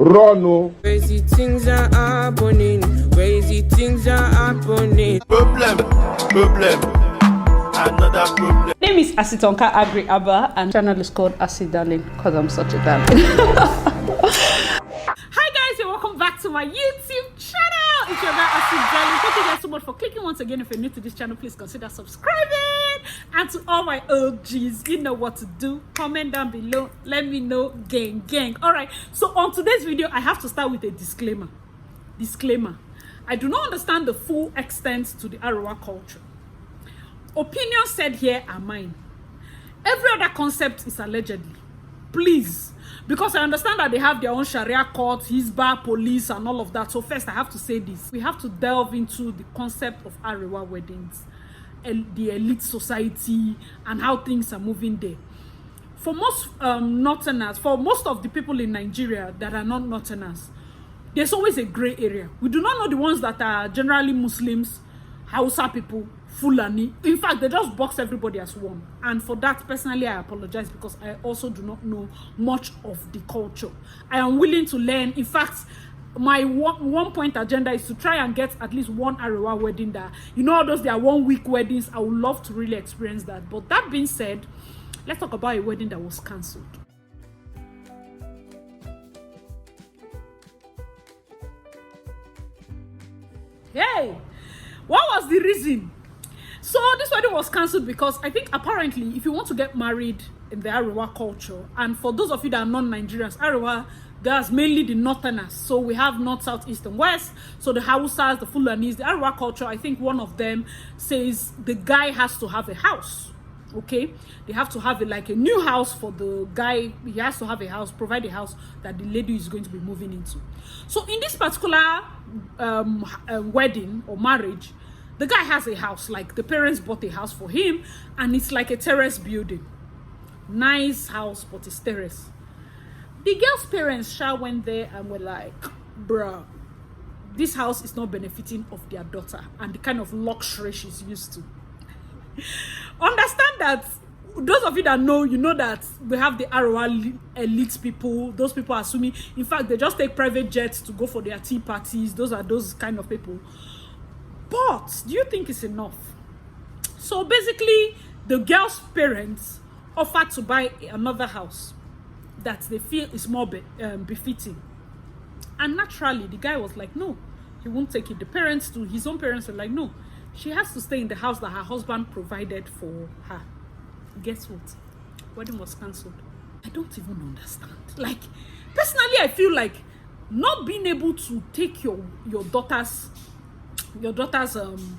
Run, oh. Crazy things are happening. Crazy things are happening. Problem. Another problem. My name is Asitonka Arewa and channel is called Asi Darling because I'm such a darling. Hi guys and welcome back to my YouTube channel. It's your girl Asi Darling. Thank you guys so much for clicking once again. If you're new to this channel, please consider subscribing. And to all my OGs, you know what to do. Comment down below. Let me know. Gang. Alright, so on today's video, I have to start with a disclaimer. I do not understand the full extent to the Arewa culture. Opinions said here are mine. Every other concept is allegedly. Please. Because I understand that they have their own Sharia court, Hisba, police, and all of that. So first, I have to say this. We have to delve into the concept of Arewa weddings, the elite society, and how things are moving there. For most Northerners, for most of the people in Nigeria that are not Northerners, there's always a gray area. We do not know the ones that are generally Muslims, Hausa people, Fulani. In fact, they just box everybody as one. And for that, personally, I apologize because I also do not know much of the culture. I am willing to learn. In fact, my one point agenda is to try and get at least one Arewa wedding that, you know, all those they are 1 week weddings. I would love to really experience that. But that being said, let's talk about a wedding that was cancelled. Hey, what was the reason? So this wedding was cancelled because I think apparently if you want to get married in the Arewa culture, and for those of you that are non-Nigerians, Arewa, there's mainly the Northerners. So we have North, South, East, and West. So the Hausas, the Fulanis, the Arewa culture, I think one of them says the guy has to have a house. Okay, they have to have like a new house for the guy. He has to have a house, provide a house that the lady is going to be moving into. So in this particular wedding or marriage, the guy has a house. Like the parents bought a house for him, and it's like a terrace building. Nice house, but it's terrace. The girl's parents went there and were like, bruh, this house is not benefiting of their daughter and the kind of luxury she's used to. Understand that those of you that know, you know that we have the Arewa elite people. Those people are assuming, in fact, they just take private jets to go for their tea parties. Those are those kind of people. But do you think it's enough? So basically, the girl's parents offered to buy another house that they feel is more befitting. And naturally, the guy was like, no, he won't take it. His own parents were like, no, she has to stay in the house that her husband provided for her. Guess what? Wedding was cancelled. I don't even understand. Like, personally, I feel like not being able to take your daughter's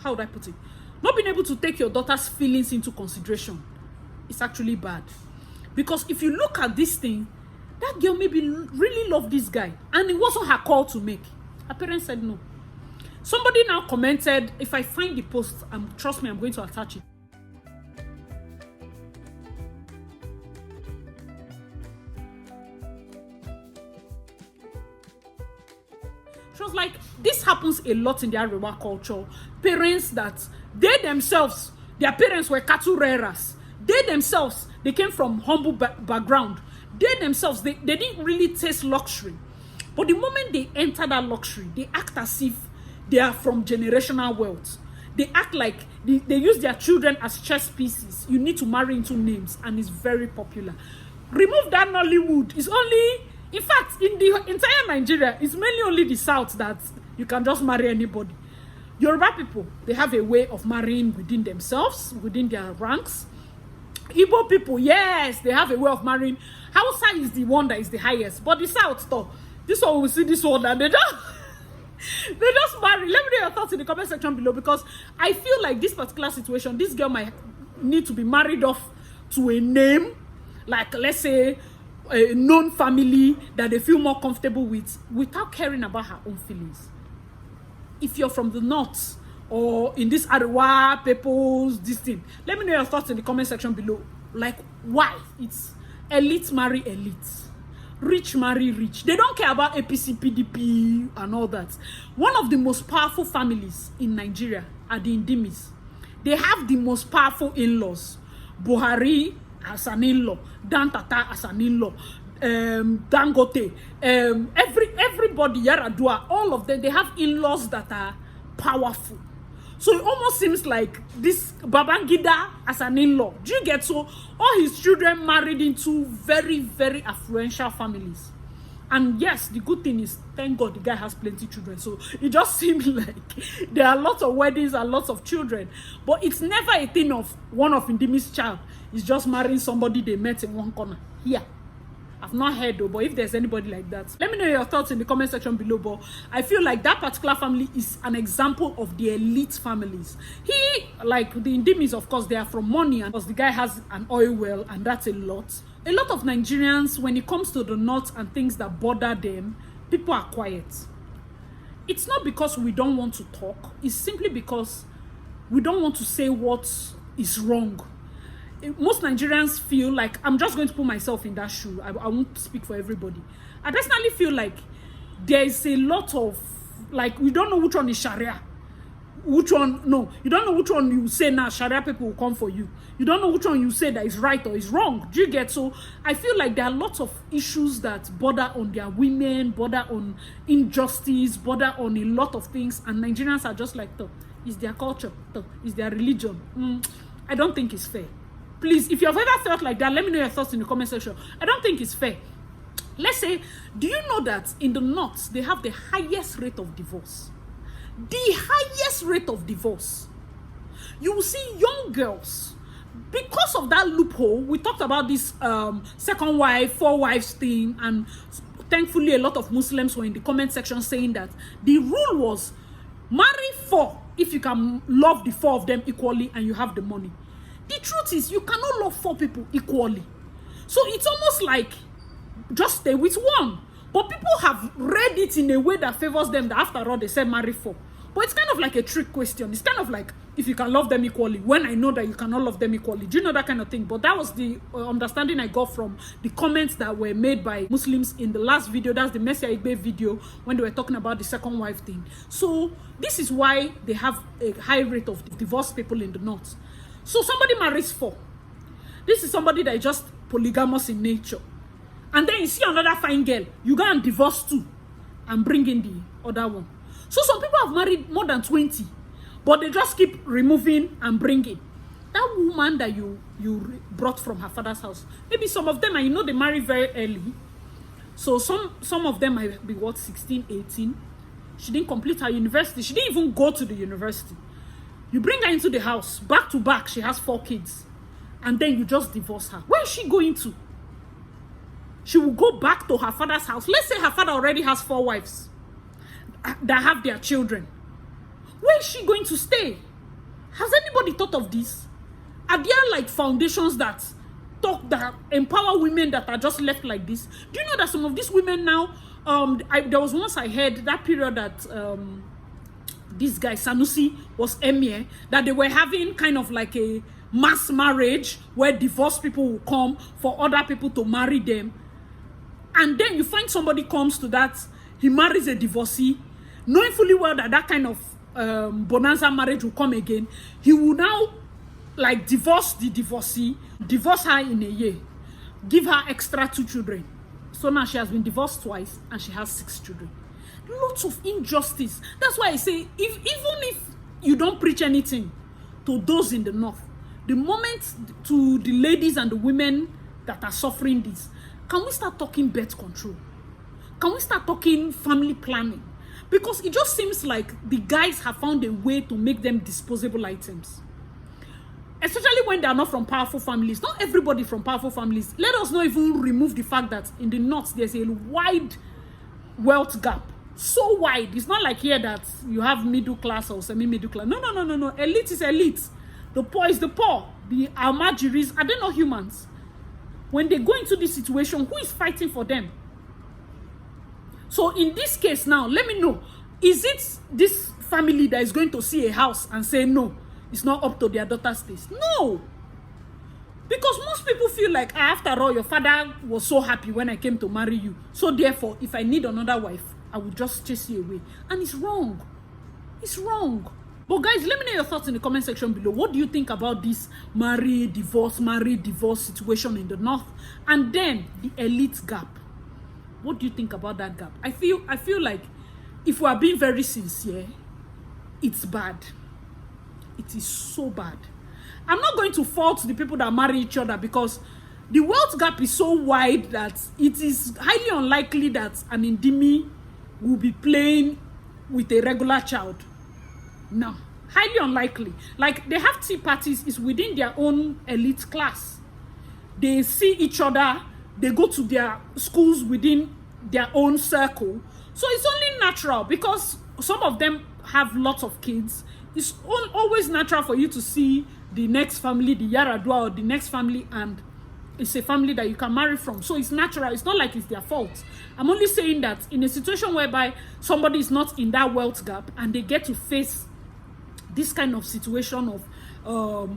how would I put it? Not being able to take your daughter's feelings into consideration is actually bad. Because if you look at this thing, that girl maybe really loved this guy, and it wasn't her call to make. Her parents said no. Somebody now commented, if I find the post, trust me, I'm going to attach it. She was like, this happens a lot in the Arewa culture. Parents that they themselves, their parents were cattle rearers. They themselves, they came from humble background. They themselves, they didn't really taste luxury. But the moment they enter that luxury, they act as if they are from generational wealth. They act like they use their children as chess pieces. You need to marry into names, and it's very popular. Remove that Nollywood. It's only, in fact, in the entire Nigeria, it's mainly only the South that you can just marry anybody. Yoruba people, they have a way of marrying within themselves, within their ranks. Igbo people, yes, they have a way of marrying. Hausa is the one that is the highest, but the South, though, this one we see this one, and they just marry. Let me know your thoughts in the comment section below, because I feel like this particular situation, this girl might need to be married off to a name, like let's say a known family that they feel more comfortable with, without caring about her own feelings. If you're from the north or in this Arewa people's this thing, let me know your thoughts in the comment section below. Like, why? It's elite marry elite, rich marry rich. They don't care about APC, PDP, and all that. One of the most powerful families in Nigeria are the Indimis. They have the most powerful in-laws. Buhari as an in-law, Dan Tata as an in-law, Dangote, everybody, Yaradua, all of them, they have in-laws that are powerful. So it almost seems like this Babangida as an in-law. Do you get? So all his children married into very, very affluential families. And yes, the good thing is, thank God the guy has plenty of children. So it just seems like there are lots of weddings and lots of children. But it's never a thing of one of Indimi's child is just marrying somebody they met in one corner. Here. I've not heard though, but if there's anybody like that, let me know your thoughts in the comment section below. But I feel like that particular family is an example of the elite families. He, like the Indimis, of course, they are from money, and because the guy has an oil well, and that's a lot. A lot of Nigerians, when it comes to the north and things that bother them, people are quiet. It's not because we don't want to talk. It's simply because we don't want to say what is wrong. Most Nigerians feel like, I'm just going to put myself in that shoe. I won't speak for everybody. I personally feel like there is a lot of, like, we don't know which one is Sharia. Which one, no. You don't know which one you say now, Sharia people will come for you. You don't know which one you say that is right or is wrong. Do you get? So I feel like there are lots of issues that border on their women, border on injustice, border on a lot of things. And Nigerians are just like, it's their culture, it's their religion. I don't think it's fair. Please, if you have ever felt like that, let me know your thoughts in the comment section. I don't think it's fair. Let's say, do you know that in the north, they have the highest rate of divorce? The highest rate of divorce. You will see young girls, because of that loophole, we talked about this second wife, 4 wives thing, and thankfully a lot of Muslims were in the comment section saying that the rule was, marry 4 if you can love the 4 of them equally and you have the money. The truth is, you cannot love 4 people equally. So it's almost like, just stay with one. But people have read it in a way that favors them, that after all, they said marry 4. But it's kind of like a trick question. It's kind of like, if you can love them equally, when I know that you cannot love them equally. Do you know that kind of thing? But that was the understanding I got from the comments that were made by Muslims in the last video. That's the Messia Igbe video, when they were talking about the second wife thing. So this is why they have a high rate of divorced people in the north. So somebody marries 4. This is somebody that is just polygamous in nature. And then you see another fine girl, you go and divorce 2 and bring in the other one. So some people have married more than 20, but they just keep removing and bringing. That woman that you brought from her father's house, maybe some of them, and you know they marry very early. So some of them might be, 16, 18. She didn't complete her university. She didn't even go to the university. You bring her into the house, back to back, she has 4 kids. And then you just divorce her. Where is she going to? She will go back to her father's house. Let's say her father already has 4 wives that have their children. Where is she going to stay? Has anybody thought of this? Are there like foundations that empower women that are just left like this? Do you know that some of these women now, there was once I heard that period that this guy Sanusi was emir, that they were having kind of like a mass marriage where divorced people will come for other people to marry them. And then you find somebody comes to that, he marries a divorcee, knowing fully well that that kind of bonanza marriage will come again. He will now like divorce the divorcee, divorce her in a year, give her extra 2 children. So now she has been divorced twice and she has 6 children. Lots of injustice. That's why I say, even if you don't preach anything to those in the north, the moment to the ladies and the women that are suffering this, can we start talking birth control? Can we start talking family planning? Because it just seems like the guys have found a way to make them disposable items. Especially when they are not from powerful families. Not everybody from powerful families. Let us not even remove the fact that in the north, there's a wide wealth gap. So wide. It's not like here that you have middle class or semi-middle class. No. Elite is elite. The poor is the poor. The Almajiris, are they not humans? When they go into this situation, who is fighting for them? So in this case now, let me know, is it this family that is going to see a house and say, no, it's not up to their daughter's taste? No. Because most people feel like, after all, your father was so happy when I came to marry you. So therefore, if I need another wife, I will just chase you away. And it's wrong. It's wrong. But guys, let me know your thoughts in the comment section below. What do you think about this marry, divorce situation in the north? And then the elite gap. What do you think about that gap? I feel like if we are being very sincere, it's bad. It is so bad. I'm not going to fault the people that marry each other because the wealth gap is so wide that it is highly unlikely that an Indimi will be playing with a regular child. No, highly unlikely. Like, they have tea parties is within their own elite class. They see each other, they go to their schools within their own circle. So it's only natural because some of them have lots of kids. It's always natural for you to see the next family, the Yaradua, or the next family, and it's a family that you can marry from. So it's natural. It's not like it's their fault. I'm only saying that in a situation whereby somebody is not in that wealth gap and they get to face this kind of situation of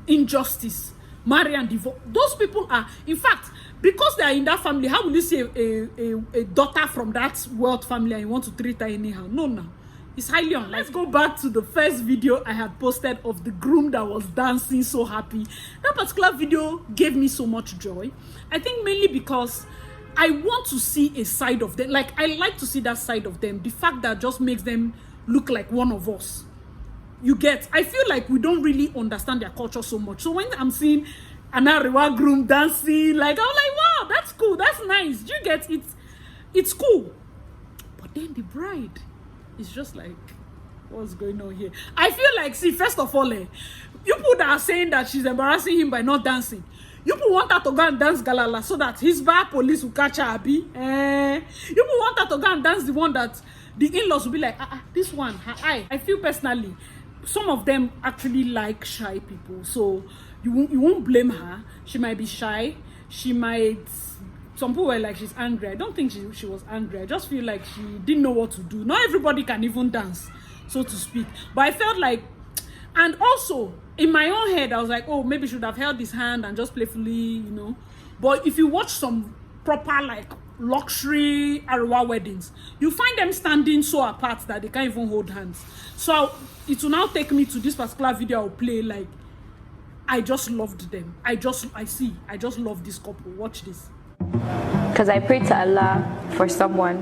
injustice, marry and divorce, those people are, in fact, because they are in that family, how will you see a daughter from that wealth family and you want to treat her anyhow? No. It's highly unlikely. Let's go back to the first video I had posted of the groom that was dancing so happy. That particular video gave me so much joy. I think mainly because I want to see a side of them. Like, I like to see that side of them. The fact that just makes them look like one of us. You get, I feel like we don't really understand their culture so much. So when I'm seeing an Arewa groom dancing, like, I'm like, wow, that's cool, that's nice. You get it, it's cool. But then the bride is just like, what's going on here? I feel like, see, first of all, you people that are saying that she's embarrassing him by not dancing, you people want her to go and dance Galala so that his bad police will catch her, Abi. You people want her to go and dance the one that the in-laws will be like, this one, her eye. I feel personally, some of them actually like shy people, so you won't blame her. She might be shy. She might, some people were like she's angry. I don't think she was angry. I just feel like she didn't know what to do. Not everybody can even dance, so to speak. But I felt like, and also in my own head, I was like, oh, maybe she should have held his hand and just playfully, you know. But if you watch some proper, like, luxury Arewa weddings, you find them standing so apart that they can't even hold hands. So it will now take me to this particular video I'll play. Like, I just loved them. I just love this couple. Watch this. Because I pray to Allah for someone.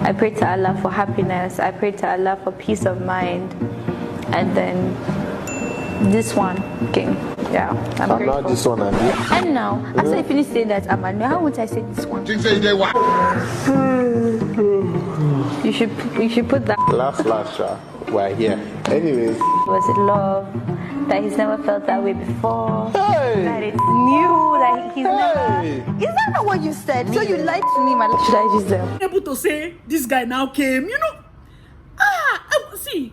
I pray to Allah for happiness. I pray to Allah for peace of mind. And then this one came. Yeah, I'm grateful. Not this one, and now, after I finish saying that, Amanda, how would I say this one? You should put that. Last, we're here. Anyways. Was it love? That he's never felt that way before? Hey. That it's new? That he's never... Is that not what you said? So you lied to me, man. Should I just them? Able to say, this guy now came, you know. See,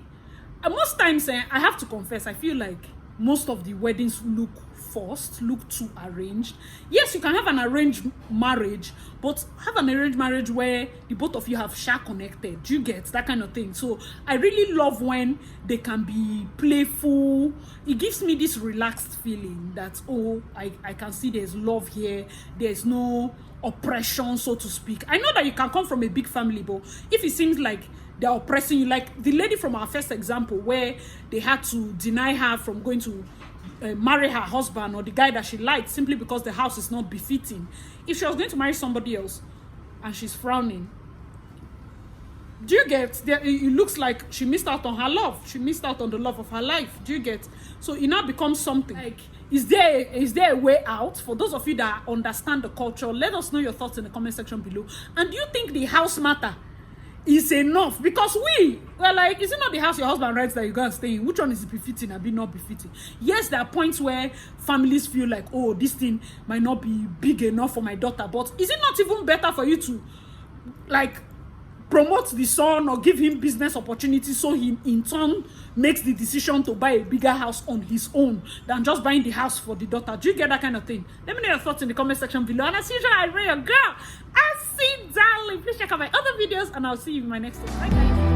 most times, I have to confess, I feel like most of the weddings look forced, look too arranged. Yes, you can have an arranged marriage, but have an arranged marriage where the both of you have connected. You get that kind of thing. So I really love when they can be playful. It gives me this relaxed feeling that, oh, I can see there's love here. There's no oppression, so to speak. I know that you can come from a big family, but if it seems like they're oppressing you, like the lady from our first example where they had to deny her from going to marry her husband or the guy that she liked simply because the house is not befitting. If she was going to marry somebody else and she's frowning, do you get? It looks like she missed out on her love. She missed out on the love of her life. Do you get? So it now becomes something like, is there a way out? For those of you that understand the culture, let us know your thoughts in the comment section below. And do you think the house matter is enough? Because we're like, is it not the house your husband rents that you go and stay in? Which one is befitting and be not befitting? Yes, there are points where families feel like, oh, this thing might not be big enough for my daughter, but is it not even better for you to, like, promote the son or give him business opportunities so he in turn makes the decision to buy a bigger house on his own than just buying the house for the daughter? Do you get that kind of thing? Let me know your thoughts in the comment section below. And as usual, I rate your girl. I see, darling. Please check out my other videos and I'll see you in my next one. Bye, guys.